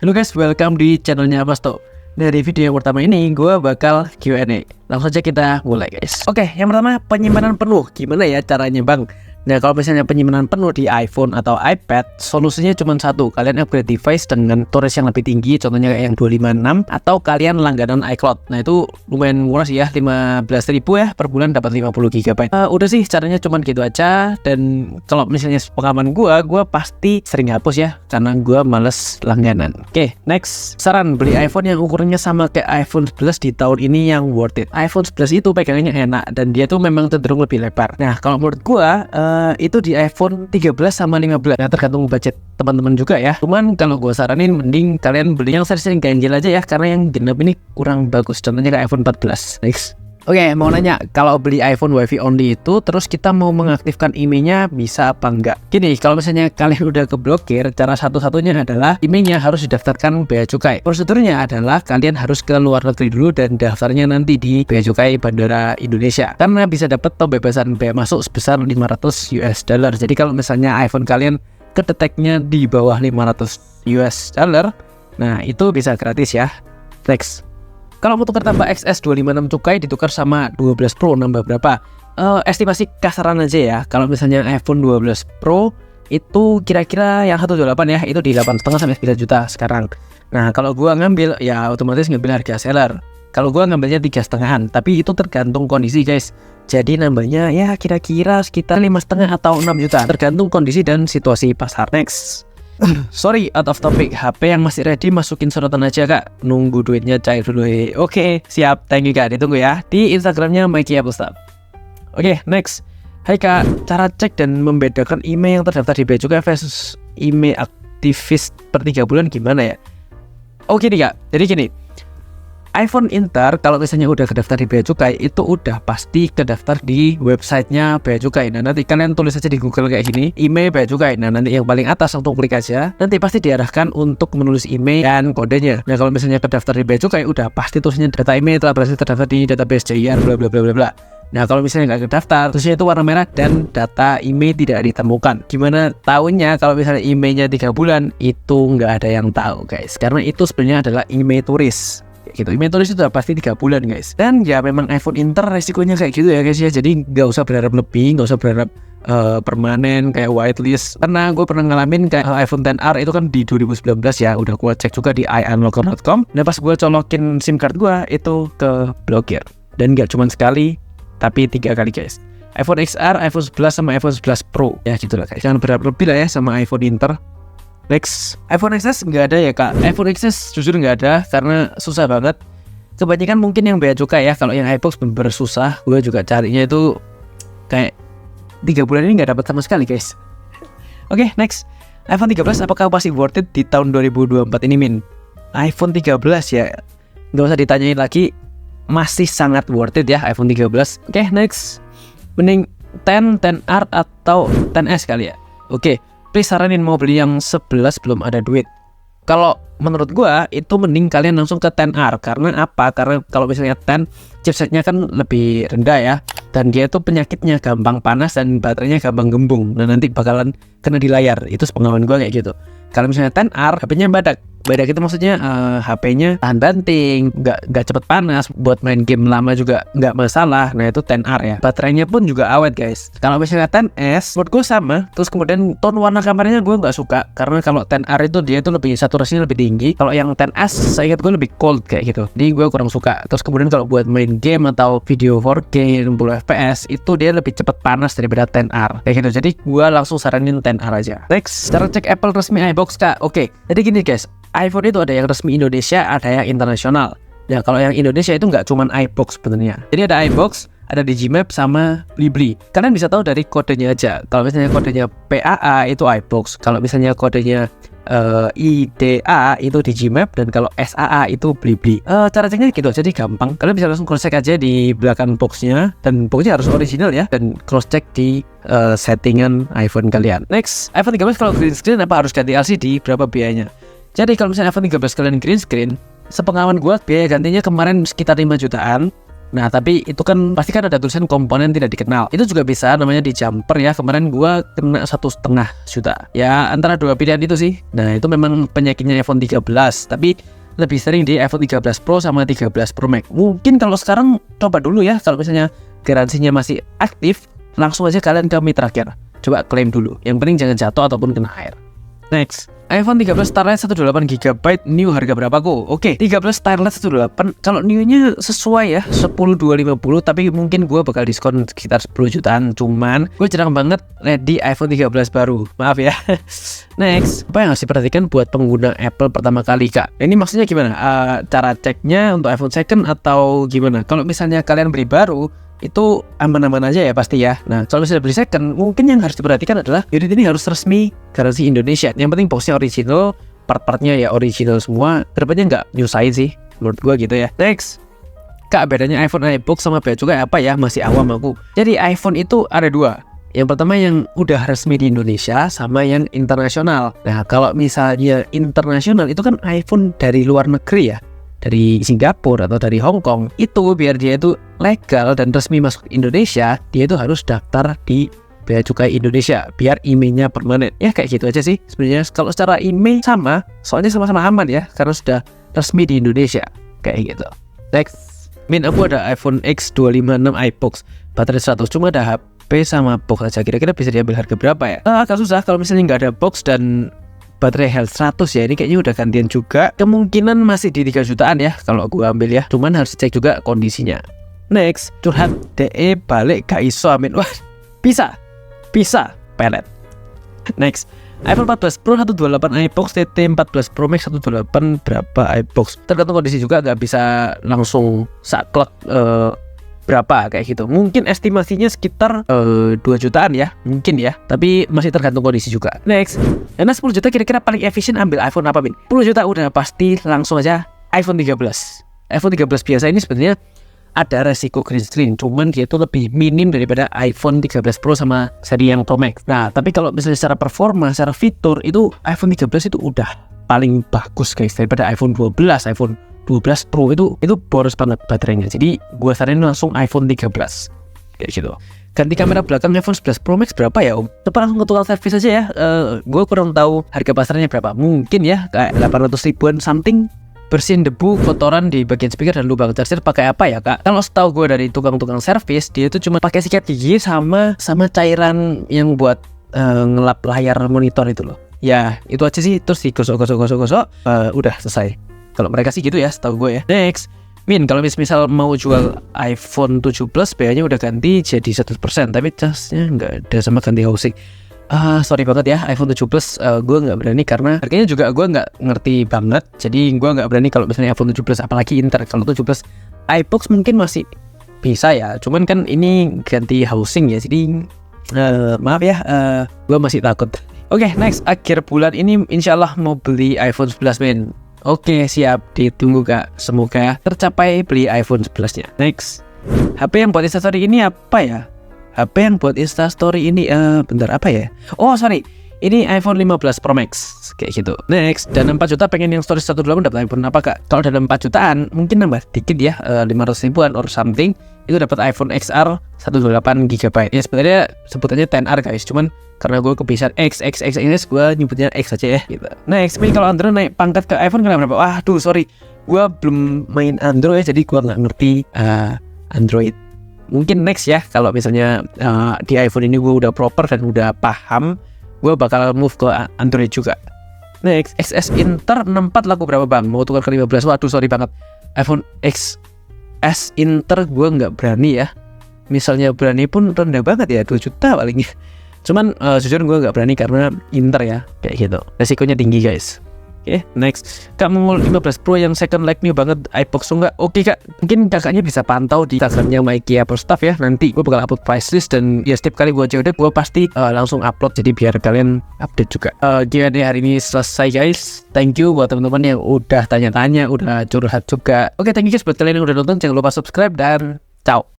Halo guys, welcome di channelnya Basto. Dari video yang pertama ini, gue bakal Q&A. Langsung aja kita mulai guys. Oke, yang pertama penyimpanan penuh. Gimana ya caranya bang? Nah, kalau misalnya penyimpanan penuh di iPhone atau iPad, solusinya cuma satu. Kalian upgrade device dengan storage yang lebih tinggi, contohnya kayak yang 256, atau kalian langganan iCloud. Nah, itu lumayan murah sih ya, 15.000 ya per bulan dapat 50 GB. Udah sih, caranya cuma gitu aja. Dan kalau misalnya pengalaman gue pasti sering hapus ya, karena gue males langganan. Oke, next. Saran beli iPhone yang ukurannya sama kayak iPhone 11 di tahun ini yang worth it. iPhone 11 itu pegangannya enak dan dia tuh memang cenderung lebih lebar. Nah, kalau menurut gue itu di iPhone 13 sama 15. Nah, tergantung budget teman-teman juga ya. Cuman kalau gue saranin mending kalian beli yang sering ganjil aja ya, karena yang genap ini kurang bagus. Contohnya kayak iPhone 14. Next. Oke, mau nanya, kalau beli iPhone WiFi only itu, terus kita mau mengaktifkan IMEI-nya bisa apa enggak? Gini, kalau misalnya kalian udah keblokir, cara satu-satunya adalah IMEI-nya harus didaftarkan Bea Cukai. Prosedurnya adalah kalian harus ke luar negeri dulu dan daftarnya nanti di Bea Cukai Bandara Indonesia. Karena bisa dapat pembebasan bea masuk sebesar $500. Jadi kalau misalnya iPhone kalian kedeteknya di bawah $500, nah itu bisa gratis ya. Next. Kalau mau tukar tambah XS 256 cukai ditukar sama 12 Pro nambah berapa? Estimasi kasaran aja ya. Kalau misalnya iPhone 12 Pro itu kira-kira yang 128 ya, itu di 8,5 sampai 9 juta sekarang. Nah, kalau gua ngambil ya otomatis ngambil harga seller. Kalau gua ngambilnya 3,5-an, tapi itu tergantung kondisi guys. Jadi nambahnya ya kira-kira sekitar 5,5 atau 6 juta, tergantung kondisi dan situasi pasar. Next. Sorry, out of topic. HP yang masih ready masukin sorotan aja kak. Nunggu duitnya cair dulu. Oke, siap. Thank you kak. Ditunggu ya di Instagramnya Mikey Applestap. Oke, next. Hai kak, cara cek dan membedakan email yang terdaftar di Bea Cukai versus email aktivis per 3 bulan gimana ya? Oke nih kak, jadi gini, iPhone Inter kalau misalnya udah kedaftar di Bea Cukai itu udah pasti kedaftar di websitenya Bea Cukai. Nah, nanti kalian tulis aja di Google kayak gini, email Bea Cukai. Nah, nanti yang paling atas langsung klik aja, nanti pasti diarahkan untuk menulis email dan kodenya. Nah, kalau misalnya kedaftar di Bea Cukai udah pasti tulisnya data email telah berhasil terdaftar di database JIR bla bla bla bla bla. Nah, kalau misalnya nggak kedaftar, terusnya itu warna merah dan data email tidak ditemukan. Gimana tahunya kalau misalnya emailnya 3 bulan? Itu nggak ada yang tahu guys, karena itu sebenarnya adalah email turis gitu. Email tulis itu udah pasti 3 bulan guys. Dan ya memang iPhone Inter resikonya kayak gitu ya guys ya. Jadi nggak usah berharap lebih, nggak usah berharap permanen kayak whitelist. Karena gue pernah ngalamin kayak iPhone XR itu kan di 2019 ya. Udah gue cek juga di iUnlocker.com. Nah pas gue colokin SIM card gue itu ke blokir. Dan nggak cuma sekali, tapi 3 kali guys. iPhone XR, iPhone 11 sama iPhone 11 Pro. Ya gitu lah guys. Jangan berharap lebih lah ya sama iPhone Inter. Next, iPhone XS nggak ada ya kak. iPhone XS jujur nggak ada karena susah banget. Kebanyakan mungkin yang Bea Cukai ya. Kalau yang iBox bener-bener susah. Gue juga carinya itu kayak 3 bulan ini nggak dapat sama sekali guys. Oke, next, iPhone 13 apakah masih worth it di tahun 2024 ini min? iPhone 13 ya nggak usah ditanyain lagi, masih sangat worth it ya iPhone 13. Oke, next, mending 10, 10R atau 10S kali ya. Oke, please saranin mau beli yang 11 belum ada duit. Kalau menurut gua itu mending kalian langsung ke 10R. Karena apa? Karena kalau misalnya 10 chipsetnya kan lebih rendah ya, dan dia itu penyakitnya gampang panas dan baterainya gampang gembung. Dan nanti bakalan kena di layar. Itu sepengalaman gua kayak gitu. Kalau misalnya 10R HP-nya badak. Badak itu maksudnya HP-nya tahan banting, nggak cepet panas, buat main game lama juga nggak masalah. Nah itu 10R ya. Baterainya pun juga awet guys. Kalau misalnya 10S, menurut gue sama. Terus kemudian tone warna kameranya gue nggak suka, karena kalau 10R itu dia itu lebih saturasinya lebih tinggi. Kalau yang 10S saya ingat gue lebih cold kayak gitu. Jadi gue kurang suka. Terus kemudian kalau buat main game atau video 4K 60 fps itu dia lebih cepet panas daripada 10R kayak gitu. Jadi gue langsung saranin 10R aja. Next, cara cek Apple resmi iBox kak. Oke, jadi gini guys, iPhone itu ada yang resmi Indonesia, ada yang internasional. Nah, kalau yang Indonesia itu nggak cuma iBox sebenarnya. Jadi ada iBox, ada Digimap sama Blibli. Kalian bisa tahu dari kodenya aja. Kalau misalnya kodenya PAA itu iBox. Kalau misalnya kodenya IDA itu Digimap, dan kalau SAA itu Blibli. Cara ceknya gitu, jadi gampang. Kalian bisa langsung cross check aja di belakang boxnya, dan boxnya harus original ya, dan cross check di settingan iPhone kalian. Next, iPhone 13 kalau green screen apa harus ganti LCD? Berapa biayanya? Jadi kalau misalnya iPhone 13 kalian green screen, sepengalaman gue biaya gantinya kemarin sekitar 5 jutaan. Nah tapi itu kan pasti kan ada tulisan komponen tidak dikenal. Itu juga bisa namanya di jumper ya. Kemarin gua kena 1,5 juta. Ya antara dua pilihan itu sih. Nah itu memang penyakitnya iPhone 13. Tapi lebih sering di iPhone 13 Pro sama 13 Pro Max. Mungkin kalau sekarang coba dulu ya. Kalau misalnya garansinya masih aktif, langsung aja kalian ke mitra care. Coba klaim dulu. Yang penting jangan jatuh ataupun kena air. Next, iPhone 13 Starlight 128GB new harga berapa kok? Oke, 13 Starlight 18. Kalau new-nya sesuai ya 10.250, tapi mungkin gue bakal diskon sekitar 10 jutaan. Cuman gue jarang banget ready iPhone 13 baru. Maaf ya. Next, apa yang harus diperhatikan buat pengguna Apple pertama kali, Kak? Ini maksudnya gimana? Cara ceknya untuk iPhone second atau gimana? Kalau misalnya kalian beli baru, itu aman-aman aja ya pasti ya. Nah kalau misalnya beli second, mungkin yang harus diperhatikan adalah unit ini harus resmi garansi Indonesia. Yang penting boxnya original, part-partnya ya original semua. Kedepannya nggak nyusahin sih menurut gua gitu ya. Next, Kak, bedanya iPhone iBox sama bea cukai apa ya? Masih awam aku. Jadi iPhone itu ada dua. Yang pertama yang udah resmi di Indonesia sama yang internasional. Nah kalau misalnya internasional itu kan iPhone dari luar negeri ya, dari Singapura atau dari Hong Kong, itu biar dia itu legal dan resmi masuk Indonesia, dia itu harus daftar di bea cukai Indonesia biar IMEI-nya permanen. Ya kayak gitu aja sih sebenarnya. Kalau secara IMEI sama, soalnya sama-sama aman ya karena sudah resmi di Indonesia kayak gitu. Next, aku ada iPhone X256 iBox baterai 100, cuma ada HP sama box aja. Kira-kira bisa diambil harga berapa ya? Agak susah kalau misalnya nggak ada box dan baterai health 100 ya, ini kayaknya udah gantian juga. Kemungkinan masih di 3 jutaan ya kalau gue ambil ya. Cuman harus cek juga kondisinya. Next, curhat DE balik gak iso amin. Wah, bisa pelet. Next, iPhone 14 Pro 128 iBox, TT 14 Pro Max 128 berapa iBox? Tergantung kondisi juga, nggak bisa langsung saklek berapa kayak gitu. Mungkin estimasinya sekitar 2 jutaan ya, mungkin ya. Tapi masih tergantung kondisi juga. Next, karena 10 juta kira-kira paling efisien ambil iPhone apa, Min? 10 juta udah pasti langsung aja iPhone 13. iPhone 13 biasa ini sebenarnya ada resiko green screen, cuman dia itu lebih minim daripada iPhone 13 Pro sama seri yang Pro Max. Nah, tapi kalau misalnya secara performa, secara fitur itu iPhone 13 itu udah paling bagus guys daripada iPhone 12, iPhone 12 Pro itu boros banget baterainya. Jadi gue saranin langsung iPhone 13 kayak gitu. Ganti kamera belakang iPhone 11 Pro Max berapa ya Om? Coba langsung ke tukang servis aja ya. Gue kurang tahu harga pasarnya berapa. Mungkin ya kayak 800 ribuan something. Bersihin debu, kotoran di bagian speaker dan lubang charger pakai apa ya Kak? Kalau setahu gue dari tukang-tukang servis, dia itu cuma pakai sikat gigi sama cairan yang buat ngelap layar monitor itu loh. Ya itu aja sih, terus digosok-gosok, udah selesai. Kalau mereka sih gitu ya, setahu gue ya. Next, Min, kalau misal mau jual iPhone 7 Plus, biayanya udah ganti jadi 100%, tapi casnya nggak ada sama ganti housing. Sorry banget ya, iPhone 7 Plus gue nggak berani karena harganya juga gue nggak ngerti banget. Jadi gue nggak berani kalau misalnya iPhone 7 Plus, apalagi Inter. Kalau 7 Plus iBox mungkin masih bisa ya, cuman kan ini ganti housing ya, jadi maaf ya, gue masih takut. Oke, next, akhir bulan ini insyaallah mau beli iPhone 11 Min. Oke, siap, ditunggu Kak. Semoga tercapai beli iPhone 11-nya. Next, HP yang buat instastory ini apa ya? HP yang buat instastory ini, bentar apa ya? Oh, sorry. Ini iPhone 15 Pro Max kayak gitu. Next, dan 4 juta pengen yang storage 128 dapat iPhone apa Kak? Kalau dalam 4 jutaan mungkin nambah dikit ya, 500 ribuan or something. Itu dapat iPhone XR 128GB. Ya sebenarnya sebutannya 10R guys, cuman karena gue kebiasaan X, gue nyebutnya X aja ya gitu. Next, kalau Android naik pangkat ke iPhone kenapa berapa? Waduh, sorry. Gue belum main Android jadi gue nggak ngerti Android. Mungkin next ya, kalau misalnya di iPhone ini gue udah proper dan udah paham, gue bakal move ke Android juga. Next, XS Inter 64 laku berapa bang? Mau tukar ke 15? Waduh, sorry banget. iPhone XS Inter gue nggak berani ya. Misalnya berani pun rendah banget ya, 2 juta paling. Cuman jujur gue nggak berani karena Inter ya, kayak gitu. Resikonya tinggi guys. Oke, next, Kak mau 15 Pro yang second like new banget iBox enggak? Oke Kak, mungkin kakaknya bisa pantau di Instagramnya Mikey Apple Stuff ya. Nanti gue bakal upload price list dan ya setiap kali gue update gue pasti langsung upload, jadi biar kalian update juga. Q&A hari ini selesai guys. Thank you buat teman-teman yang udah tanya-tanya, udah curhat juga. Oke, thank you guys buat kalian yang udah nonton. Jangan lupa subscribe dan ciao.